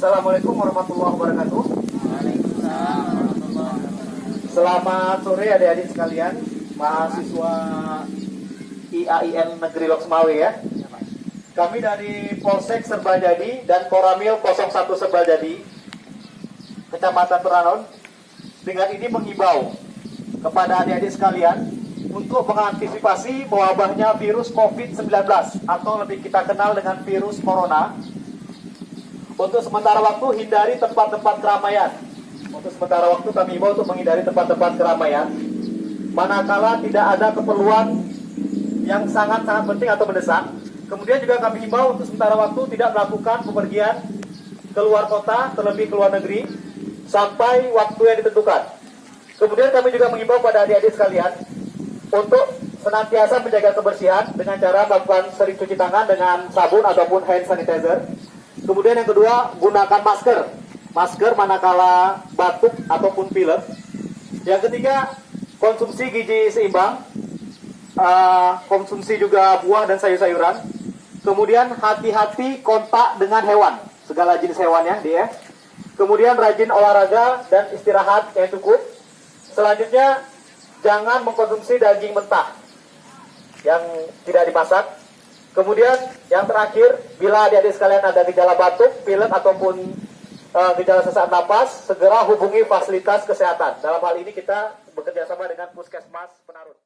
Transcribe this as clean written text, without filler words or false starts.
Assalamualaikum warahmatullahi wabarakatuh. Waalaikumsalam warahmatullahi wabarakatuh. Selamat sore adik-adik sekalian, mahasiswa IAIN Negeri Loksmawe ya. Kami dari Polsek Serbajadi dan Koramil 01 Serbajadi, Kecamatan Turanon, dengan ini mengimbau kepada adik-adik sekalian untuk mengantisipasi mewabahnya virus COVID-19 atau lebih kita kenal dengan virus Corona. Untuk sementara waktu hindari tempat-tempat keramaian. Untuk sementara waktu kami himbau untuk menghindari tempat-tempat keramaian manakala tidak ada keperluan yang sangat-sangat penting atau mendesak. Kemudian juga kami himbau untuk sementara waktu tidak melakukan bepergian keluar kota, terlebih ke luar negeri sampai waktu yang ditentukan. Kemudian kami juga mengimbau pada adik-adik sekalian untuk senantiasa menjaga kebersihan dengan cara melakukan sering cuci tangan dengan sabun ataupun hand sanitizer. Kemudian yang kedua, gunakan masker manakala batuk ataupun pilek. Yang ketiga, konsumsi gizi seimbang, konsumsi juga buah dan sayur-sayuran. Kemudian hati-hati kontak dengan hewan, segala jenis hewan ya dia. Kemudian rajin olahraga dan istirahat yang cukup. Selanjutnya, jangan mengkonsumsi daging mentah yang tidak dimasak. Kemudian yang terakhir, bila adik-adik sekalian ada gejala batuk, pilek ataupun gejala sesak napas, segera hubungi fasilitas kesehatan. Dalam hal ini kita bekerja sama dengan Puskesmas Penarut.